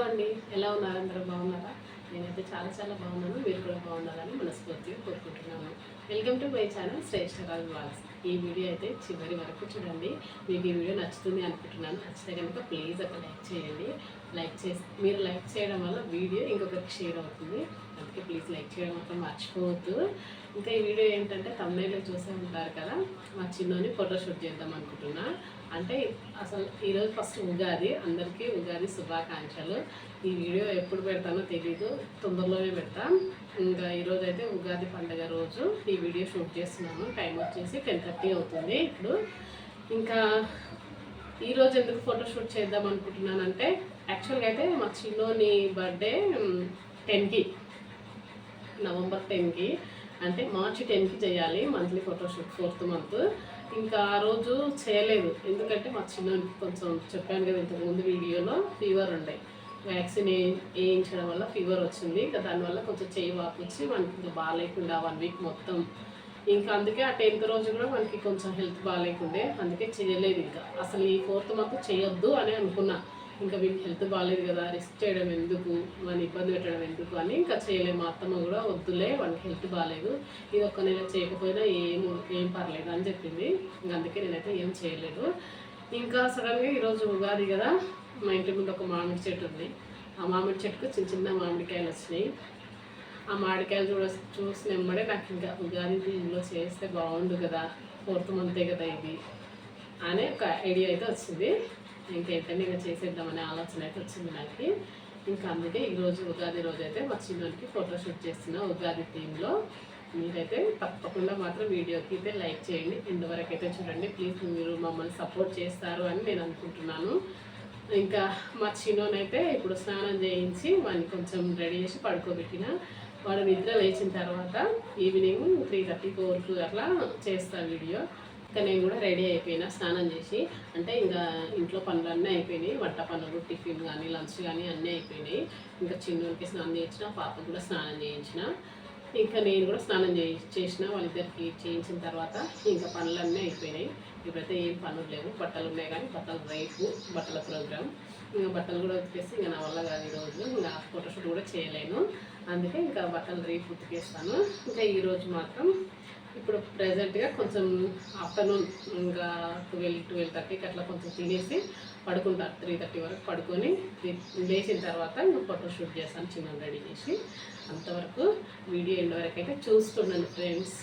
అండి, ఎలా ఉన్నారు? అందరూ బాగున్నారా? నేనైతే చాలా బాగున్నాను. మీరు కూడా బాగున్నారని మనస్ఫూర్తిగా కోరుకుంటున్నాను. Welcome to my channel Shreshtaraj vlogs. ఈ వీడియో అయితే చివరి వరకు చూడండి. మీకు ఈ వీడియో నచ్చుతుంది అనుకుంటున్నాను. నచ్చితే కనుక ప్లీజ్ ఒక లైక్ చేయండి. మీరు లైక్ చేయడం వల్ల వీడియో ఇంకొకరికి షేర్ అవుతుంది. అందుకే ప్లీజ్ లైక్ చేయడం మాత్రం మర్చిపోవద్దు. ఇంకా ఈ వీడియో ఏంటంటే తమ్నైల్లో చూసే ఉంటారు కదా, మా చిన్నోని ఫోటోషూట్ చేద్దాం అనుకుంటున్నా. అంటే అసలు ఈరోజు ఫస్ట్ ఉగాది, అందరికీ ఉగాది శుభాకాంక్షలు. ఈ వీడియో ఎప్పుడు పెడతానో తెలీదు, తొందరలోనే పెడతా. ఇంకా ఈరోజు అయితే ఉగాది పండుగ రోజు ఈ వీడియో షూట్ చేస్తున్నాను. టైం వచ్చేసి 10:30 అవుతుంది ఇప్పుడు. ఇంకా ఈరోజు ఎందుకు ఫోటోషూట్ చేద్దాం అనుకుంటున్నానంటే, యాక్చువల్గా అయితే మా చిన్నోని బర్త్డే 10కి, నవంబర్ 10కి, అంటే మార్చి 10కి చేయాలి మంత్లీ ఫోటోషూట్, 4th మంత్. ఇంకా ఆ రోజు చేయలేదు, ఎందుకంటే మా చిన్నోనికి కొంచెం చెప్పాను కదా ఇంతకుముందు వీడియోలో, ఫీవర్ ఉండే. వ్యాక్సిన్ వేయించడం వల్ల ఫీవర్ వచ్చింది. ఇంకా దానివల్ల కొంచెం చేయి వాపు వచ్చి మనకి ఇంకా బాగాలేకుండా 1 వీక్ మొత్తం. ఇంకా అందుకే ఆ 10th రోజు కూడా మనకి కొంచెం హెల్త్ బాగాలేకుండే, అందుకే చేయలేదు. ఇంకా అసలు ఈ 4th మంత్ చేయొద్దు అని అనుకున్నా. ఇంకా వీళ్ళకి హెల్త్ బాగాలేదు కదా, రిస్క్ చేయడం ఎందుకు, మన ఇబ్బంది పెట్టడం ఎందుకు అని ఇంకా చేయలేదు. మా అత్తమ్మ కూడా వద్దులే, వాళ్ళకి హెల్త్ బాగాలేదు, ఇది ఒక్క నెల చేయకపోయినా ఏం పర్లేదు అని చెప్పింది. ఇంకా అందుకే నేనైతే ఏం చేయలేదు. ఇంకా సడన్గా ఈరోజు ఉగాది కదా, మా ఇంటి ముందు ఒక మామిడి చెట్టు ఉంది. ఆ మామిడి చెట్టుకు చిన్న మామిడికాయలు వచ్చినాయి. ఆ మామిడికాయలు చూసిన వెంబడే నాకు ఇంకా ఉగాది దీనిలో చేస్తే బాగుండు కదా, 4th మంతే కదా ఇది అనే ఒక ఐడియా అయితే వచ్చింది. ఇంకేంటంటే ఇంకా చేసేద్దామనే ఆలోచన అయితే వచ్చింది నాకు. ఇంకా అందుకే ఈరోజు ఉగాది రోజు అయితే మా చిన్నోనికి ఫోటోషూట్ చేస్తున్నా ఉగాది థీమ్లో. మీరైతే తప్పకుండా మాత్రం వీడియోకి అయితే లైక్ చేయండి, ఎండ్ వరకు అయితే చూడండి ప్లీజ్. మీరు మమ్మల్ని సపోర్ట్ చేస్తారు అని నేను అనుకుంటున్నాను. ఇంకా మా చిన్నోనైతే ఇప్పుడు స్నానం చేయించి వాడిని కొంచెం రెడీ చేసి పడుకోబెట్టిన. వాడు నిద్ర లేచిన తర్వాత ఈవినింగ్ 3:30-4కు అట్లా చేస్తా వీడియో. ఇంకా నేను కూడా రెడీ అయిపోయినా స్నానం చేసి. అంటే ఇంకా ఇంట్లో పనులు అన్నీ అయిపోయినాయి, వంట పనులు, టిఫిన్ కానీ లంచ్ కానీ అన్నీ అయిపోయినాయి. ఇంకా చిన్నోనికి స్నానం చేయించిన, పాపకు కూడా స్నానం చేయించిన. ఇంకా నేను కూడా స్నానం చేసిన, వాళ్ళిద్దరికి చేయించిన తర్వాత ఇంకా పనులన్నీ అయిపోయినాయి. ఇప్పుడైతే ఏం పనులు లేవు, బట్టలు ఉన్నాయి కానీ బట్టలు రేపు బట్టల ప్రోగ్రామ్. ఇంకా బట్టలు కూడా ఉతికేసి ఇంకా నా వల్ల కాదు ఈరోజు, ఇంకా ఫోటోషూట్ కూడా చేయలేను. అందుకే ఇంకా బట్టలు రేపు ఉతికేస్తాను. ఇంకా ఈరోజు మాత్రం ఇప్పుడు ప్రజెంట్గా కొంచెం ఆఫ్టర్నూన్ ఇంకా 12-12:30కి అట్లా కొంచెం తినేసి పడుకుంటారు. 3:30 వరకు పడుకొని లేచిన తర్వాత ఇంకా ఫోటోషూట్ చేస్తాను చిన్న రెడీ చేసి. అంతవరకు వీడియో ఎండ్ వరకు అయితే చూస్తున్నాను ఫ్రెండ్స్.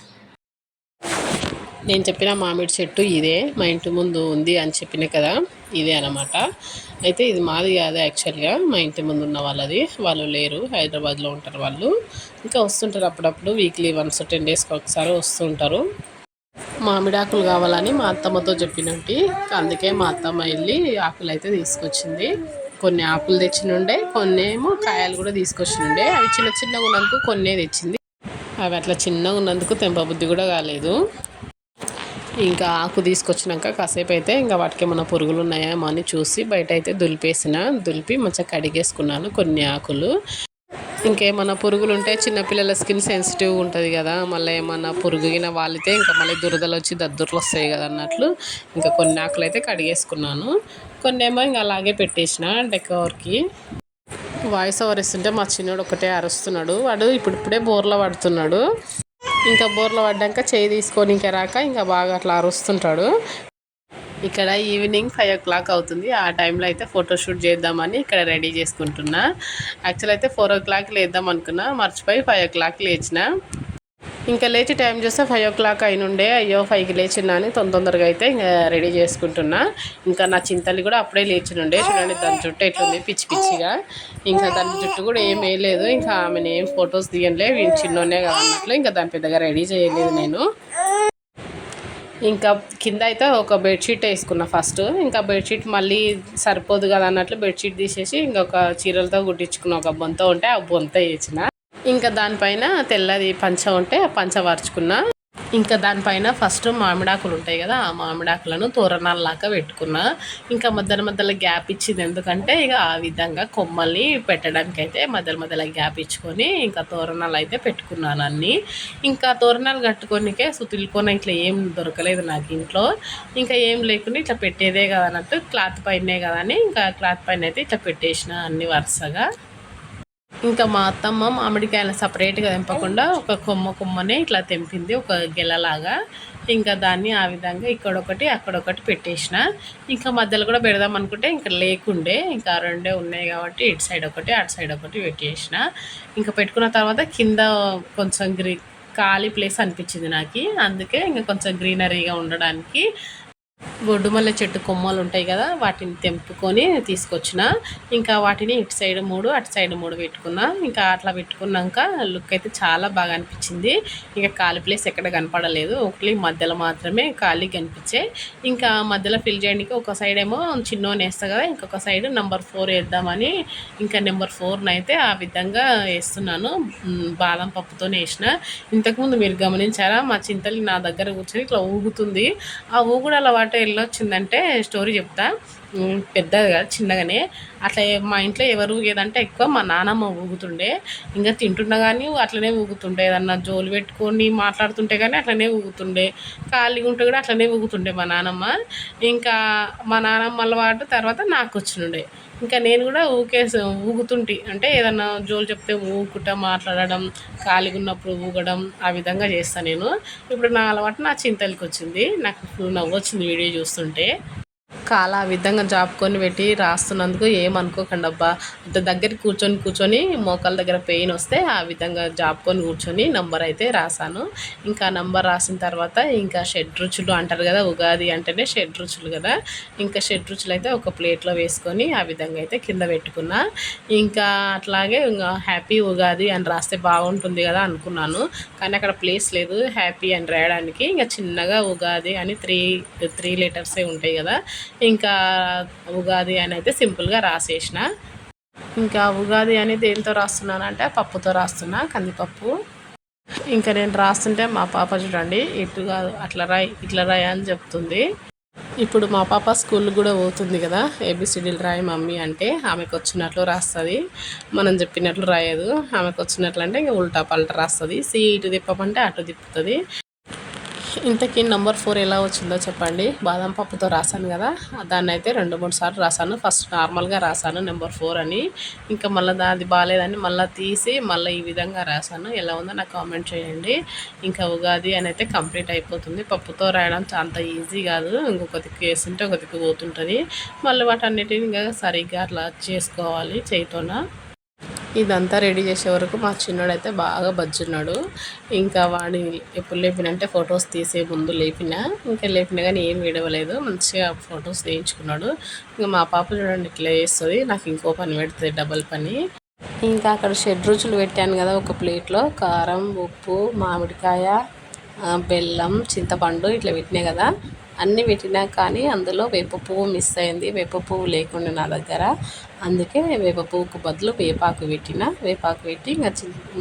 నేను చెప్పిన మామిడి చెట్టు ఇదే, మా ఇంటి ముందు ఉంది అని చెప్పిన కదా, ఇదే అన్నమాట. అయితే ఇది మాది కాదు యాక్చువల్గా, మా ఇంటి ముందు ఉన్న వాళ్ళది. వాళ్ళు లేరు, హైదరాబాద్లో ఉంటారు వాళ్ళు. ఇంకా వస్తుంటారు అప్పుడప్పుడు, వీక్లీ వన్స్ 10 డేస్కి ఒకసారి వస్తుంటారు. మామిడి ఆకులు కావాలని మా అత్తమ్మతో చెప్పినట్టు, అందుకే మా అత్తమ్మ వెళ్ళి ఆకులు అయితే తీసుకొచ్చింది. కొన్ని ఆకులు తెచ్చినుండే, కొన్ని ఏమో కాయలు కూడా తీసుకొచ్చినుండే. అవి చిన్నగా ఉన్నందుకు కొన్నే తెచ్చింది. అవి అట్లా చిన్నగా ఉన్నందుకు తెంపబుద్ధి కూడా కాలేదు. ఇంకా ఆకు తీసుకొచ్చినాక కాసేపు అయితే ఇంకా వాటికి ఏమైనా పురుగులు ఉన్నాయేమో అని చూసి బయట అయితే దులిపి మంచిగా కడిగేసుకున్నాను కొన్ని ఆకులు. ఇంకేమన్నా పురుగులు ఉంటే చిన్నపిల్లల స్కిన్ సెన్సిటివ్ ఉంటుంది కదా, మళ్ళీ ఏమన్నా పురుగుగిన వాలితే ఇంకా మళ్ళీ దురదలు వచ్చి దద్దుర్లు వస్తాయి కదా అన్నట్లు ఇంకా కొన్ని ఆకులు అయితే కడిగేసుకున్నాను. కొన్ని ఏమో ఇంకా అలాగే పెట్టేసిన డెకోర్కి. వాయిస్ ఓవర్ ఇస్తుంటే మా చిన్నోడు ఒకటే అరుస్తున్నాడు. వాడు ఇప్పుడిప్పుడే బోర్లో పడుతున్నాడు. ఇంకా బోర్లో పడ్డాక చేయి తీసుకొని ఇంకా రాక ఇంకా బాగా అట్లా అరుస్తుంటాడు. ఇక్కడ ఈవినింగ్ 5 o'clock అవుతుంది. ఆ టైంలో అయితే ఫోటోషూట్ చేద్దామని ఇక్కడ రెడీ చేసుకుంటున్నా. యాక్చువల్ అయితే 4 o'clock లేద్దాం అనుకున్నా, మర్చిపోయి 5 o'clock లేచిన. ఇంకా లేచి టైం చూస్తే 5 o'clock అయినుండే. అయ్యో 5కి లేచినా అని తొందరగా అయితే ఇంకా రెడీ చేసుకుంటున్నా. ఇంకా నా చింతలు కూడా అప్పుడే లేచినుండే. చూడండి దాని జుట్టు ఎట్లుంది పిచ్చిగా. ఇంకా దాని జుట్టు కూడా ఏం వేయలేదు. ఇంకా ఆమెను ఏం ఫొటోస్ తీయలే, వీళ్ళు చిన్నోనే కావన్నట్లు ఇంకా దాని పెద్దగా రెడీ చేయలేదు నేను. ఇంకా కింద అయితే ఒక బెడ్షీట్ వేసుకున్నా ఫస్ట్. ఇంకా బెడ్షీట్ మళ్ళీ సరిపోదు కదా అన్నట్లు బెడ్షీట్ తీసేసి ఇంకొక చీరలతో కుట్టించుకున్న ఒక బొంత ఉంటే ఆ బొంత వేసిన. ఇంకా దానిపైన తెల్లది పంచ ఉంటే ఆ పంచ పరుచుకున్నా. ఇంకా దానిపైన ఫస్ట్ మామిడాకులు ఉంటాయి కదా, ఆ మామిడాకులను తోరణాలలాగా పెట్టుకున్నా. ఇంకా మధ్యలో గ్యాప్ ఇచ్చింది, ఎందుకంటే ఇక ఆ విధంగా కొమ్మల్ని పెట్టడానికి అయితే మధ్యలో గ్యాప్ ఇచ్చుకొని ఇంకా తోరణాలు అయితే పెట్టుకున్నాను అన్నీ. ఇంకా తోరణాలు కట్టుకోనికే సుతులుకొని ఇట్లా ఏం దొరకలేదు నాకు ఇంట్లో. ఇంకా ఏం లేకుండా ఇట్లా పెట్టేదే కదా అన్నట్టు, క్లాత్ పైనే కదా అని ఇంకా క్లాత్ పైన అయితే ఇట్లా పెట్టేసిన అన్ని వరుసగా. ఇంకా మా అత్తమ్మ మామిడికాయలు సపరేట్గా తెంపకుండా ఒక కొమ్మనే ఇట్లా తెంపింది, ఒక గెలలాగా. ఇంకా దాన్ని ఆ విధంగా ఇక్కడొకటి అక్కడొకటి పెట్టేసిన. ఇంకా మధ్యలో కూడా పెడదాం అనుకుంటే ఇంకా లేకుండే, ఇంకా రెండే ఉన్నాయి కాబట్టి ఇటు సైడ్ ఒకటి అటు సైడ్ ఒకటి పెట్టేసిన. ఇంకా పెట్టుకున్న తర్వాత కింద కొంచెం ఖాళీ ప్లేస్ అనిపించింది నాకు, అందుకే ఇంకా కొంచెం గ్రీనరీగా ఉండడానికి బొడ్డుమల్లె చెట్టు కొమ్మలు ఉంటాయి కదా, వాటిని తెంపుకొని తీసుకొచ్చిన. ఇంకా వాటిని ఇటు సైడ్ 3 అటు సైడ్ 3 పెట్టుకున్నా. ఇంకా అట్లా పెట్టుకున్నాక లుక్ అయితే చాలా బాగా అనిపించింది. ఇంకా ఖాళీ ప్లేస్ ఎక్కడ కనపడలేదు, ఒకటి మధ్యలో మాత్రమే ఖాళీ కనిపించే. ఇంకా మధ్యలో ఫిల్ చేయడానికి ఒక సైడ్ ఏమో చిన్నోని వేస్తా కదా, ఇంకొక సైడ్ నెంబర్ 4 వేద్దామని ఇంకా నెంబర్ 4 అయితే ఆ విధంగా వేస్తున్నాను. బాదం పప్పుతోనే వేసిన. ఇంతకుముందు మీరు గమనించారా, మా చింతలు నా దగ్గర కూర్చొని ఇట్లా ఊగుతుంది. ఆ ఊగుడు అలవాటు వెళ్ళొచ్చిందంటే స్టోరీ చెప్తా, పెద్దగా చిన్నగానే. అట్లా మా ఇంట్లో ఎవరు ఊగేదంటే ఎక్కువ మా నానమ్మ ఊగుతుండే. ఇంకా తింటున్నా కానీ అట్లనే ఊగుతుండే, ఏదన్నా జోలు పెట్టుకొని మాట్లాడుతుంటే కానీ అట్లనే ఊగుతుండే, ఖాళీగా ఉంటే కూడా అట్లనే ఊగుతుండే మా నానమ్మ. ఇంకా మా నానమ్మ అలవాటు తర్వాత నాకు వచ్చినుండే. ఇంకా నేను కూడా ఊగుతుంటే, అంటే ఏదన్నా జోలు చెప్తే ఊగుకుంటా మాట్లాడడం, ఖాళీగా ఉన్నప్పుడు ఊగడం, ఆ విధంగా చేస్తాను నేను. ఇప్పుడు నా అలవాటు నా చింతలకి వచ్చింది. నాకు నవ్వొచ్చింది వీడియో చూస్తుంటే. కాల ఆ విధంగా జాపుకొని పెట్టి రాస్తున్నందుకు ఏమనుకోకండి అబ్బా. అంత దగ్గరికి కూర్చొని మోకాల దగ్గర పెయిన్ వస్తే ఆ విధంగా జాపుకొని కూర్చొని నంబర్ అయితే రాశాను. ఇంకా నంబర్ రాసిన తర్వాత ఇంకా షడ్రుచులు అంటారు కదా, ఉగాది అంటేనే షడ్రుచులు కదా. ఇంకా షడ్రుచులు అయితే ఒక ప్లేట్లో వేసుకొని ఆ విధంగా అయితే కింద పెట్టుకున్నా. ఇంకా అట్లాగే ఇంకా హ్యాపీ ఉగాది అని రాస్తే బాగుంటుంది కదా అనుకున్నాను, కానీ అక్కడ ప్లేస్ లేదు హ్యాపీ అని రాయడానికి. ఇంకా చిన్నగా ఉగాది అని త్రీ లెటర్సే ఉంటాయి కదా, ఇంకా ఉగాది అని అయితే సింపుల్గా రాసేసిన. ఇంకా ఉగాది అని దేంతో రాస్తున్నానంటే పప్పుతో రాస్తున్నా, కందిపప్పు. ఇంకా నేను రాస్తుంటే మా పాప చూడండి, ఇటు కాదు ఇట్లా రాయి అని చెప్తుంది. ఇప్పుడు మా పాప స్కూల్ కూడా పోతుంది కదా, ఏబిసిడీలు రాయి మమ్మీ అంటే ఆమెకు వచ్చినట్లు రాస్తుంది, మనం చెప్పినట్లు రాయదు. ఆమెకు వచ్చినట్లు అంటే ఇంకా ఉల్టా పల్టా రాస్తుంది. ఇటు తిప్పమంటే అటు తిప్పుతుంది. ఇంతకీ నెంబర్ 4 ఎలా వచ్చిందో చెప్పండి. బాదం పప్పుతో రాశాను కదా, దాన్ని అయితే 2-3 సార్లు రాశాను. ఫస్ట్ నార్మల్గా రాశాను నెంబర్ 4 అని. ఇంకా మళ్ళీ అది బాగాలేదని మళ్ళీ తీసి మళ్ళీ ఈ విధంగా రాశాను. ఎలా ఉందో నాకు కామెంట్ చేయండి. ఇంకా ఉగాది అని అయితే కంప్లీట్ అయిపోతుంది. పప్పుతో రాయడం అంత ఈజీ కాదు, ఇంకొక దిక్కు వేస్తుంటే ఒక దిక్కు పోతుంటుంది. మళ్ళీ వాటన్నిటిని ఇంకా సరిగ్గా అట్లా చేసుకోవాలి చేయితోన. ఇదంతా రెడీ చేసే వరకు మా చిన్నోడైతే బాగా బజ్జున్నాడు. ఇంకా వాడిని ఎప్పుడు లేపినంటే ఫొటోస్ తీసే ముందు లేపినా కానీ ఏం విడవలేదు, మంచిగా ఫొటోస్ తీయించుకున్నాడు. ఇంకా మా పాప చూడండి ఇట్లా చేస్తుంది, నాకు ఇంకో పని పెడుతుంది, డబల్ పని. ఇంకా అక్కడ షడ్రుచులు పెట్టాను కదా, ఒక ప్లేట్లో కారం, ఉప్పు, మామిడికాయ, బెల్లం, చింతపండు ఇట్లా పెట్టినాయి కదా. అన్నీ పెట్టినా కానీ అందులో వేప పువ్వు మిస్ అయింది, వేప పువ్వు లేకుండా నా దగ్గర. అందుకే వేప పువ్వుకు బదులు వేపాకు పెట్టి ఇంకా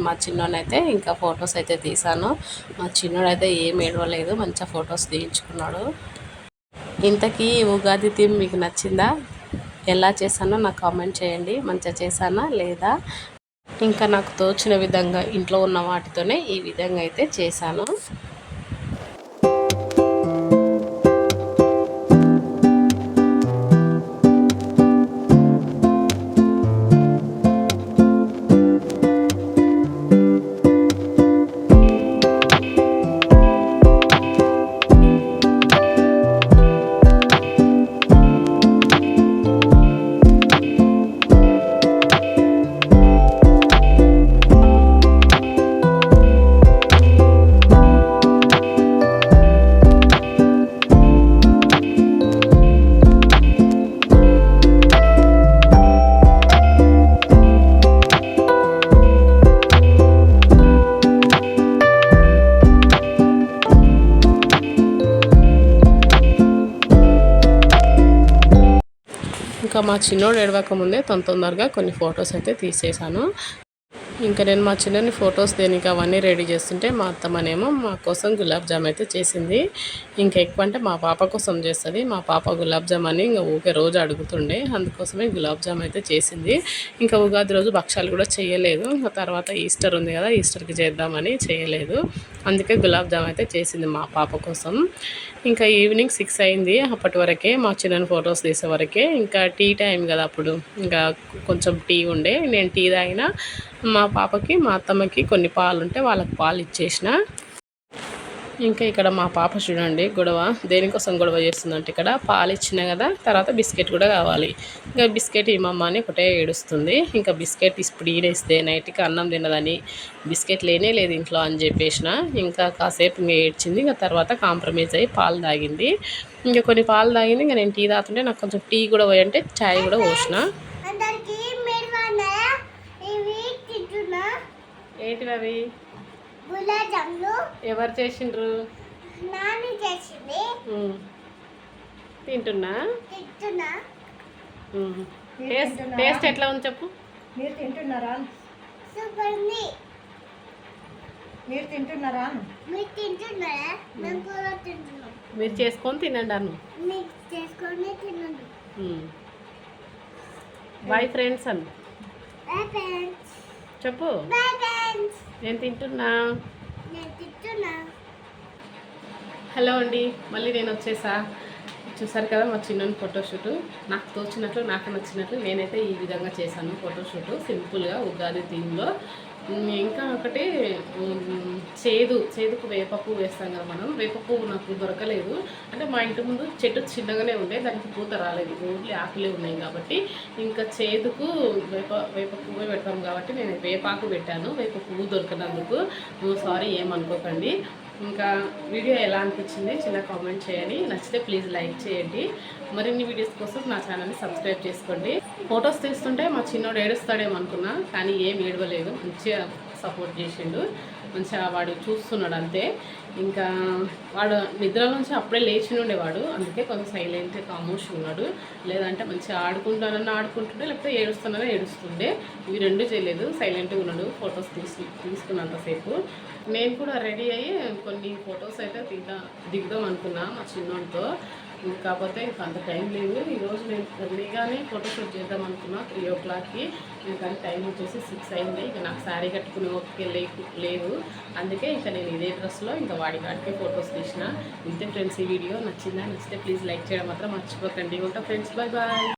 మా చిన్నోడైతే ఇంకా ఫొటోస్ అయితే తీసాను. మా చిన్నోడైతే ఏం ఏడవలేదు, మంచిగా ఫొటోస్ తీయించుకున్నాడు. ఇంతకీ ఉగాది థీమ్ మీకు నచ్చిందా? ఎలా చేశానో నాకు కామెంట్ చేయండి. మంచిగా చేశానా లేదా? ఇంకా నాకు తోచిన విధంగా ఇంట్లో ఉన్న వాటితోనే ఈ విధంగా అయితే చేశాను. ఇంకా మా చిన్నోడు ఏడవక ముందే తొందరగా కొన్ని ఫొటోస్ అయితే తీసేసాను. ఇంకా నేను మా చిన్నని ఫొటోస్ దేనికి అవన్నీ రెడీ చేస్తుంటే మా అత్తమ్మనేమో మా కోసం గులాబ్ జామ్ అయితే చేసింది. ఇంకా ఎక్కువ అంటే మా పాప కోసం చేస్తుంది. మా పాప గులాబ్ జామ్ అని ఇంకా ఊకే రోజు అడుగుతుండే, అందుకోసమే గులాబ్ జామ్ అయితే చేసింది. ఇంకా ఉగాది రోజు భక్షాలు కూడా చేయలేదు. ఇంకా తర్వాత ఈస్టర్ ఉంది కదా, ఈస్టర్కి చేద్దామని చేయలేదు. అందుకే గులాబ్ జామ్ అయితే చేసింది మా పాప కోసం. ఇంకా ఈవినింగ్ 6 అయింది. అప్పటి వరకే మా చిన్నని ఫొటోస్ తీసే వరకే ఇంకా టీ టైం కదా, అప్పుడు ఇంకా కొంచెం టీ ఉండే, నేను టీ తాగిన. మా పాపకి మా అత్తమ్మకి కొన్ని పాలు ఉంటే వాళ్ళకి పాలు ఇచ్చేసిన. ఇంకా ఇక్కడ మా పాప చూడండి గొడవ దేనికోసం గొడవ చేస్తుందంటే, ఇక్కడ పాలు ఇచ్చిన కదా, తర్వాత బిస్కెట్ కూడా కావాలి. ఇంకా బిస్కెట్ ఇమ్మమ్మ అని ఒకటే ఏడుస్తుంది. ఇంకా బిస్కెట్ ఇప్పుడు ఈడేస్తే నైట్కి అన్నం తినదని బిస్కెట్ లేనే లేదు ఇంట్లో అని చెప్పేసిన. ఇంకా కాసేపు ఇంకా ఏడ్చింది. ఇంకా తర్వాత కాంప్రమైజ్ అయ్యి పాలు తాగింది. ఇంకా కొన్ని పాలు తాగింది. ఇంకా నేను టీ తాగుతుంటే నాకు కొంచెం టీ కూడా పోయంటే ఛాయ్ కూడా పోసిన. ఏంటివి అవి? ఎవరు చేసిండ్రు? తింటున్నా. టేస్ట్ ఎట్లా ఉంది చెప్పు. మీరు తింటున్నారా? మీరు తింటున్నారా? మీరు చేసుకొని తినండి అన్న. బాయ్ ఫ్రెండ్స్ అన్న చెప్పు. నేను తింటున్నా. హలో అండి, మళ్ళీ నేను వచ్చేసా. చూసారు కదా మా చిన్న ఫోటోషూట్. నాకు తోచినట్లు, నాకు నచ్చినట్లు నేనైతే ఈ విధంగా చేశాను ఫోటోషూట్, సింపుల్గా ఉగాది థీమ్లో. ఇంకా ఒకటి చేదుకు వేపపువ్వు వేస్తాం కదా మనం. వేపపువ్వు నాకు దొరకలేదు, అంటే మా ఇంటి ముందు చెట్టు చిన్నగానే ఉండే, దానికి పూత రాలేదు, ఓన్లీ ఆకులే ఉన్నాయి కాబట్టి ఇంకా చేదుకు వేపపువ్వే పెడతాం కాబట్టి నేను వేపాకు పెట్టాను. వేపపువ్వు దొరకనందుకు సారీ, ఏమనుకోకండి. ఇంకా వీడియో ఎలా అనిపించింది చిన్న కామెంట్ చేయండి. నచ్చితే ప్లీజ్ లైక్ చేయండి. మరిన్ని వీడియోస్ కోసం నా ఛానల్ని సబ్స్క్రైబ్ చేసుకోండి. ఫొటోస్ తీస్తుంటే మా చిన్నోడు ఏడుస్తాడేమో అనుకున్నా, కానీ ఏం ఏడవలేదు, మంచిగా సపోర్ట్ చేసిండు, మంచిగా వాడు చూస్తున్నాడు అంతే. ఇంకా వాడు నిద్ర నుంచి అప్పుడే లేచి ఉండేవాడు, అందుకే కొంచెం సైలెంట్ కామోష్ ఉన్నాడు. లేదంటే మంచిగా ఆడుకుంటానన్నా ఆడుకుంటుండే, లేకపోతే ఏడుస్తానన్నా ఏడుస్తుండే. ఇవి రెండు చేయలేదు, సైలెంట్గా ఉన్నాడు ఫొటోస్ తీసుకున్నంతసేపు. నేను కూడా రెడీ అయ్యి కొన్ని ఫొటోస్ అయితే దిగుదాం అనుకున్నా మా చిన్నోడితో. కాకపోతే ఇంకా అంత టైం లేదు. ఈరోజు నేను ఎర్లీగానే ఫోటోషూట్ చేద్దాం అనుకున్నా 3 o'clockకి. కానీ టైం వచ్చేసి 6 అయింది. ఇక నాకు శారీ కట్టుకునే ఓపిక లేదు, అందుకే ఇంకా నేను ఇదే డ్రెస్లో ఇంకా వాడి కాడికి ఫొటోస్ తీసిన. ఇంతే ఫ్రెండ్స్, ఈ వీడియో నచ్చితే ప్లీజ్ లైక్ చేయడం మాత్రం మర్చిపోకండి. ఉంటా ఫ్రెండ్స్, బాయ్ బాయ్.